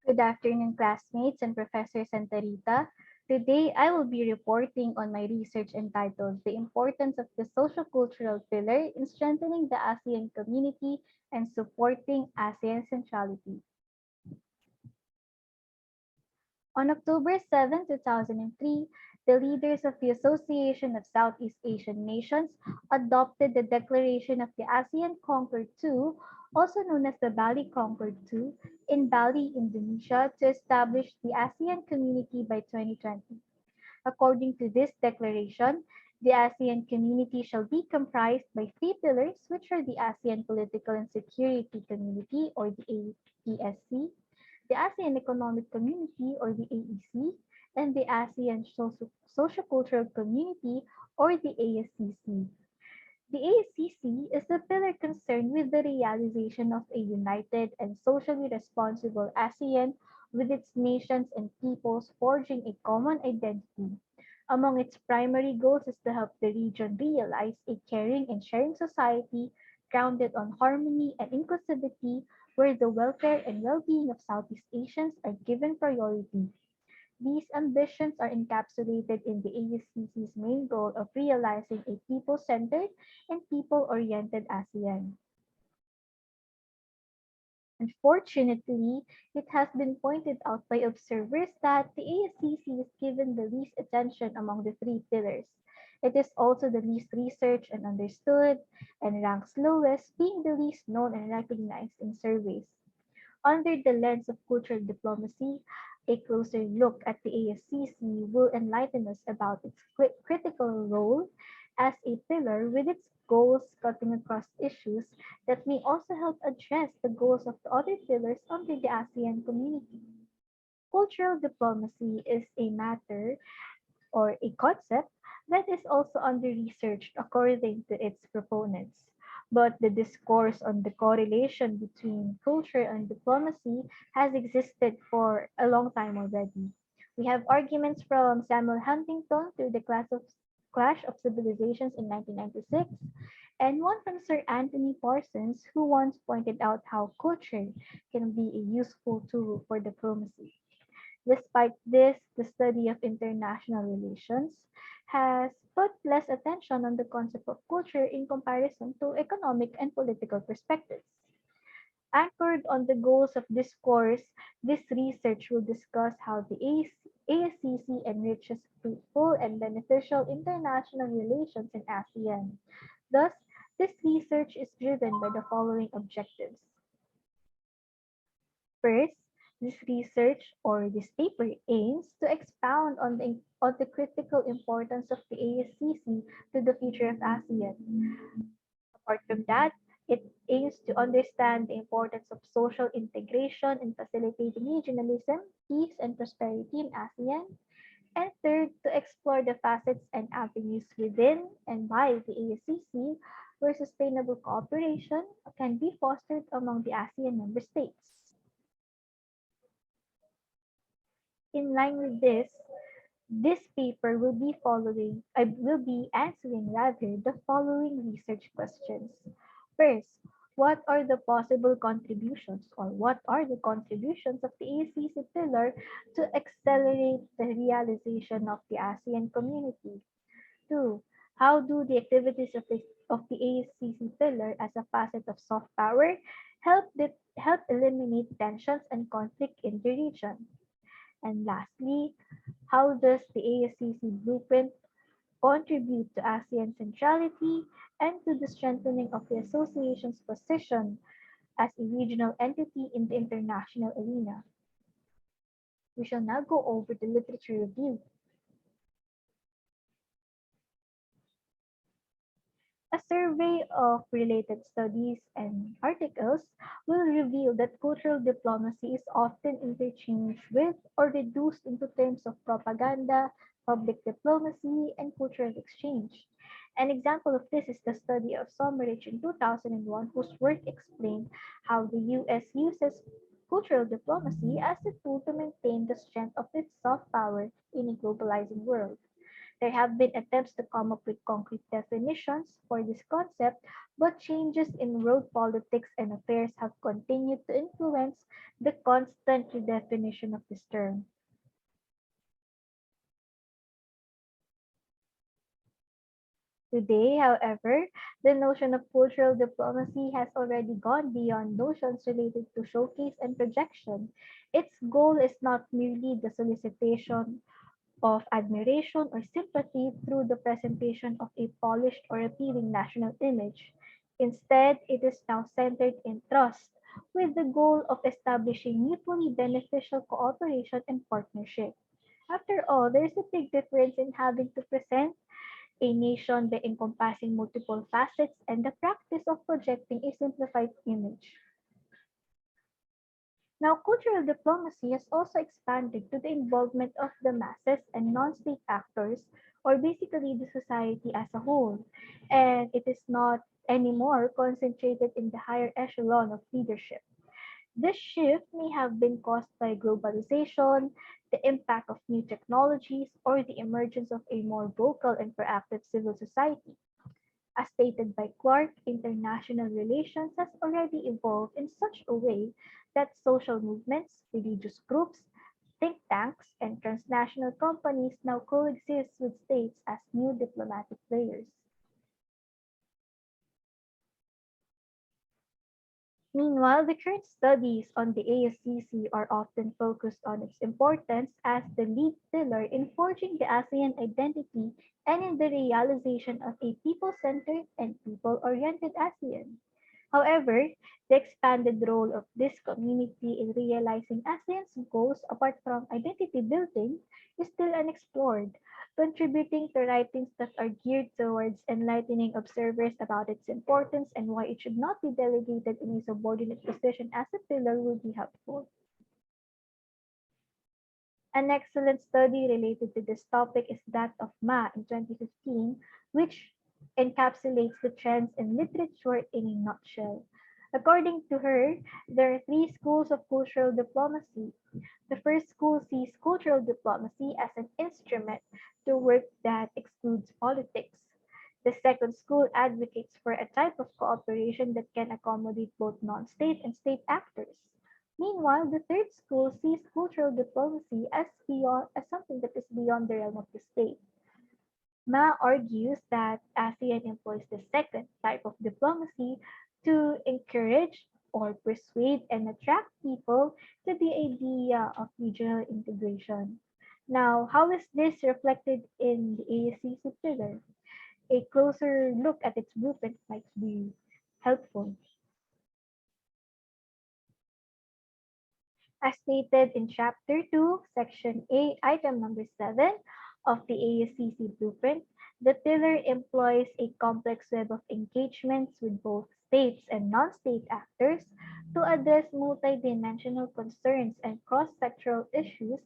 Good afternoon, classmates and Professor Santarita. Today, I will be reporting on my research entitled The Importance of the Socio-Cultural Pillar in Strengthening the ASEAN Community and Supporting ASEAN Centrality. On October 7, 2003, the leaders of the Association of Southeast Asian Nations adopted the Declaration of the ASEAN Concord II, also known as the Bali Concord II, in Bali, Indonesia, to establish the ASEAN community by 2020. According to this declaration, the ASEAN community shall be comprised by three pillars, which are the ASEAN Political and Security Community, or the APSC, the ASEAN Economic Community, or the AEC, and the ASEAN Sociocultural Community, or the ASCC. The ASCC is the pillar concerned with the realization of a united and socially responsible ASEAN with its nations and peoples forging a common identity. Among its primary goals is to help the region realize a caring and sharing society grounded on harmony and inclusivity, where the welfare and well-being of Southeast Asians are given priority. These ambitions are encapsulated in the ASCC's main goal of realizing a people-centered and people-oriented ASEAN. Unfortunately, it has been pointed out by observers that the ASCC is given the least attention among the three pillars. It is also the least researched and understood, and ranks lowest, being the least known and recognized in surveys. Under the lens of cultural diplomacy, a closer look at the ASCC will enlighten us about its critical role as a pillar with its goals cutting across issues that may also help address the goals of the other pillars under the ASEAN community. Cultural diplomacy is a matter or a concept that is also under-researched according to its proponents. But the discourse on the correlation between culture and diplomacy has existed for a long time already. We have arguments from Samuel Huntington to the Clash of Civilizations in 1996, and one from Sir Anthony Parsons, who once pointed out how culture can be a useful tool for diplomacy. Despite this, the study of international relations has put less attention on the concept of culture in comparison to economic and political perspectives. Anchored on the goals of this course, this research will discuss how the ASCC enriches fruitful and beneficial international relations in ASEAN. Thus, this research is driven by the following objectives. First, this research or this paper aims to expound on the critical importance of the ASCC to the future of ASEAN. Apart from that, it aims to understand the importance of social integration in facilitating regionalism, peace, and prosperity in ASEAN. And third, to explore the facets and avenues within and by the ASCC where sustainable cooperation can be fostered among the ASEAN member states. In line with this paper will be answering rather the following research questions. First, what are the possible contributions or what are the contributions of the ASCC pillar to accelerate the realization of the ASEAN community? Two, how do the activities of the ASCC pillar as a facet of soft power help eliminate tensions and conflict in the region? And lastly, how does the ASCC blueprint contribute to ASEAN centrality and to the strengthening of the association's position as a regional entity in the international arena? We shall now go over the literature review. A survey of related studies and articles will reveal that cultural diplomacy is often interchanged with or reduced into terms of propaganda, public diplomacy, and cultural exchange. An example of this is the study of Sommerich in 2001, whose work explained how the US uses cultural diplomacy as a tool to maintain the strength of its soft power in a globalizing world. There have been attempts to come up with concrete definitions for this concept, but changes in world politics and affairs have continued to influence the constant redefinition of this term. Today, however, the notion of cultural diplomacy has already gone beyond notions related to showcase and projection. Its goal is not merely the solicitation of admiration or sympathy through the presentation of a polished or appealing national image. Instead, it is now centered in trust, with the goal of establishing mutually beneficial cooperation and partnership. After all, there's a big difference in having to present a nation by encompassing multiple facets and the practice of projecting a simplified image. Now, cultural diplomacy has also expanded to the involvement of the masses and non-state actors, or basically the society as a whole, and it is not anymore concentrated in the higher echelon of leadership. This shift may have been caused by globalization, the impact of new technologies, or the emergence of a more vocal and proactive civil society. As stated by Clark, international relations has already evolved in such a way that social movements, religious groups, think tanks, and transnational companies now coexist with states as new diplomatic players. Meanwhile, the current studies on the ASCC are often focused on its importance as the lead pillar in forging the ASEAN identity and in the realization of a people-centered and people-oriented ASEAN. However, the expanded role of this community in realizing ASEAN's goals apart from identity building is still unexplored, contributing to writings that are geared towards enlightening observers about its importance and why it should not be delegated in a subordinate position as a pillar will be helpful. An excellent study related to this topic is that of Ma in 2015, which encapsulates the trends in literature in a nutshell. According to her, there are three schools of cultural diplomacy. The first school sees cultural diplomacy as an instrument to work that excludes politics. The second school advocates for a type of cooperation that can accommodate both non-state and state actors. Meanwhile, the third school sees cultural diplomacy as something that is beyond the realm of the state. Ma argues that ASEAN employs the second type of diplomacy to encourage or persuade and attract people to the idea of regional integration. Now, how is this reflected in the ASCC pillar? A closer look at its blueprint might be helpful. As stated in Chapter 2, Section A, Item number 7 of the ASCC Blueprint, the pillar employs a complex web of engagements with both states and non-state actors to address multidimensional concerns and cross-sectoral issues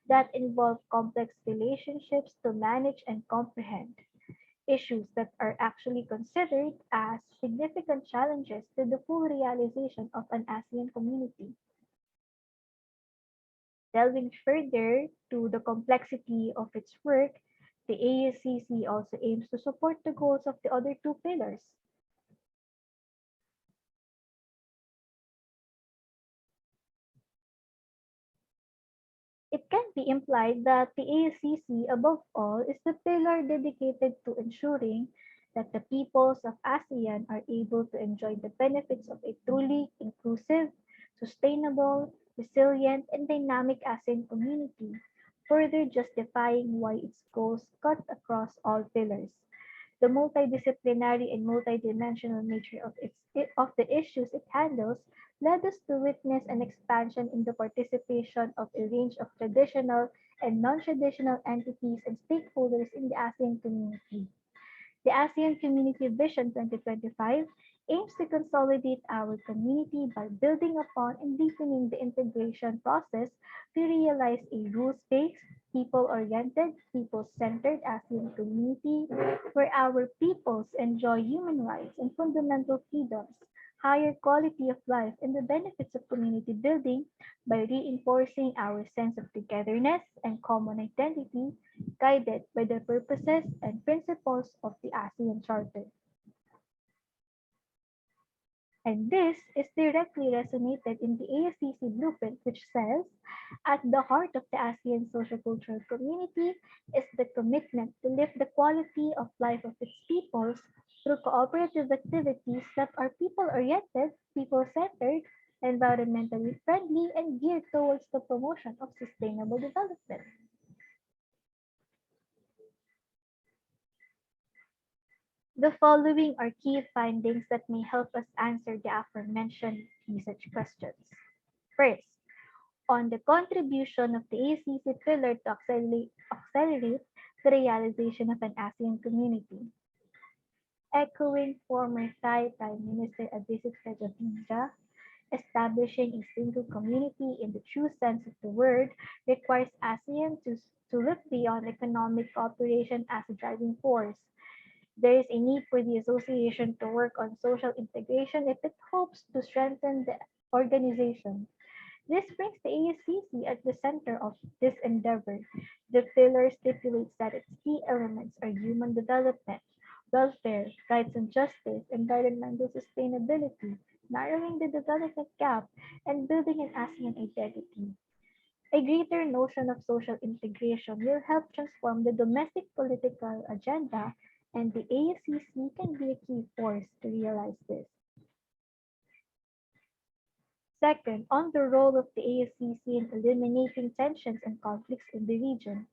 that involve complex relationships to manage and comprehend. Issues that are actually considered as significant challenges to the full realization of an ASEAN community. Delving further to the complexity of its work, the ASCC also aims to support the goals of the other two pillars. It can be implied that the ASCC, above all, is the pillar dedicated to ensuring that the peoples of ASEAN are able to enjoy the benefits of a truly inclusive, sustainable, resilient, and dynamic ASEAN community, further justifying why its goals cut across all pillars. The multidisciplinary and multidimensional nature of the issues it handles led us to witness an expansion in the participation of a range of traditional and non-traditional entities and stakeholders in the ASEAN community. The ASEAN Community Vision 2025 aims to consolidate our community by building upon and deepening the integration process to realize a rules-based, people-oriented, people-centered ASEAN community where our peoples enjoy human rights and fundamental freedoms higher quality of life, and the benefits of community building by reinforcing our sense of togetherness and common identity, guided by the purposes and principles of the ASEAN Charter. And this is directly resonated in the ASCC blueprint, which says, at the heart of the ASEAN social-cultural community is the commitment to lift the quality of life of its peoples through cooperative activities that are people-oriented, people-centered, environmentally friendly, and geared towards the promotion of sustainable development. The following are key findings that may help us answer the aforementioned research questions. First, on the contribution of the ACC pillar to accelerate the realization of an ASEAN community. Echoing former Thai Prime Minister Abhisit Rajapaksa, establishing a single community in the true sense of the word requires ASEAN to look beyond economic cooperation as a driving force. There is a need for the association to work on social integration if it hopes to strengthen the organization. This brings the ASCC at the center of this endeavor. The pillar stipulates that its key elements are human development, welfare, rights and justice, environmental sustainability, narrowing the development gap, and building an ASEAN identity. A greater notion of social integration will help transform the domestic political agenda, and the ASCC can be a key force to realize this. Second, on the role of the ASCC in eliminating tensions and conflicts in the region.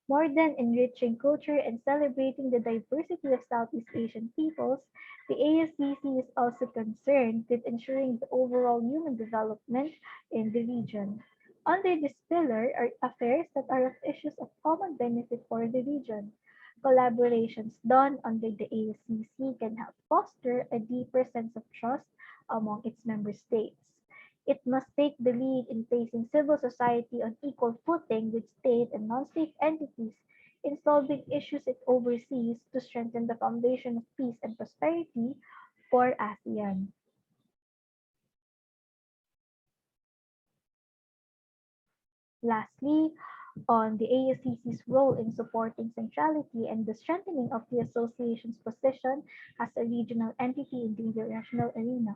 More than enriching culture and celebrating the diversity of Southeast Asian peoples, the ASCC is also concerned with ensuring the overall human development in the region. Under this pillar are affairs that are of issues of common benefit for the region. Collaborations done under the ASCC can help foster a deeper sense of trust among its member states. It must take the lead in placing civil society on equal footing with state and non-state entities in solving issues it oversees to strengthen the foundation of peace and prosperity for ASEAN. Lastly, on the ASCC's role in supporting centrality and the strengthening of the association's position as a regional entity in the international arena.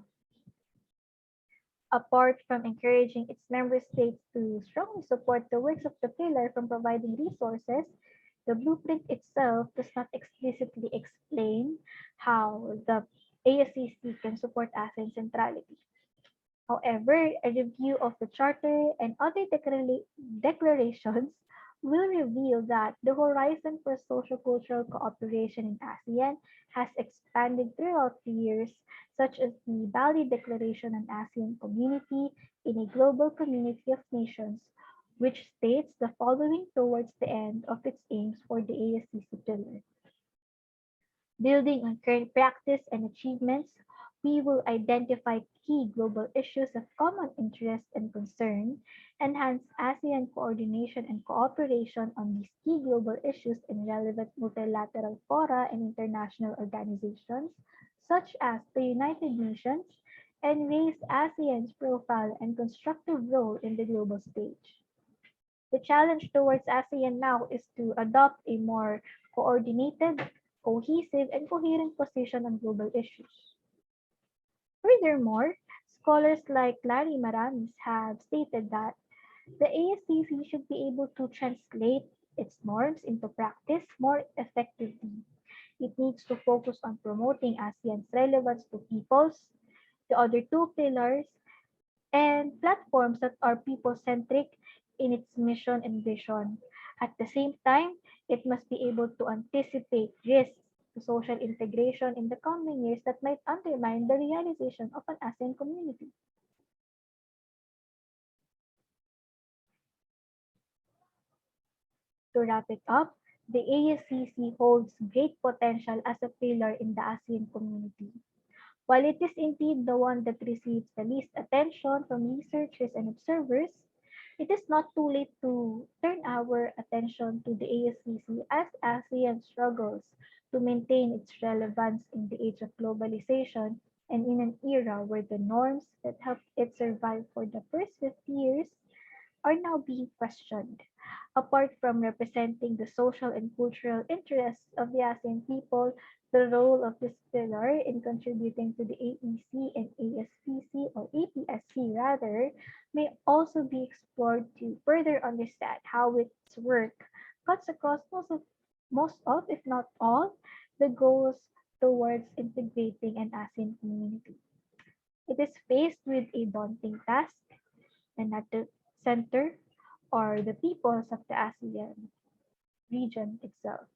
Apart from encouraging its member states to strongly support the works of the pillar from providing resources, the blueprint itself does not explicitly explain how the ASCC can support ASEAN centrality. However, a review of the Charter and other declarations will reveal that the horizon for socio-cultural cooperation in ASEAN has expanded throughout the years, such as the Bali Declaration on ASEAN Community in a Global Community of Nations, which states the following towards the end of its aims for the ASCC pillar. Building on current practice and achievements, we will identify key global issues of common interest and concern, enhance ASEAN coordination and cooperation on these key global issues in relevant multilateral fora and international organizations, such as the United Nations, and raise ASEAN's profile and constructive role in the global stage. The challenge towards ASEAN now is to adopt a more coordinated, cohesive, and coherent position on global issues. Furthermore, scholars like Larry Maramis have stated that the ASCC should be able to translate its norms into practice more effectively. It needs to focus on promoting ASEAN's relevance to peoples, the other two pillars, and platforms that are people-centric in its mission and vision. At the same time, it must be able to anticipate risks to social integration in the coming years that might undermine the realization of an ASEAN community. To wrap it up, the ASCC holds great potential as a pillar in the ASEAN community. While it is indeed the one that receives the least attention from researchers and observers, it is not too late to turn our attention to the ASCC as ASEAN struggles to maintain its relevance in the age of globalization And in an era where the norms that helped it survive for the first 50 years are now being questioned. Apart from representing the social and cultural interests of the ASEAN people, the role of this pillar in contributing to the AEC and ASPC or APSC rather may also be explored to further understand how its work cuts across most of, if not all, the goals towards integrating an ASEAN community. It is faced with a daunting task, and at the center are the peoples of the ASEAN region itself.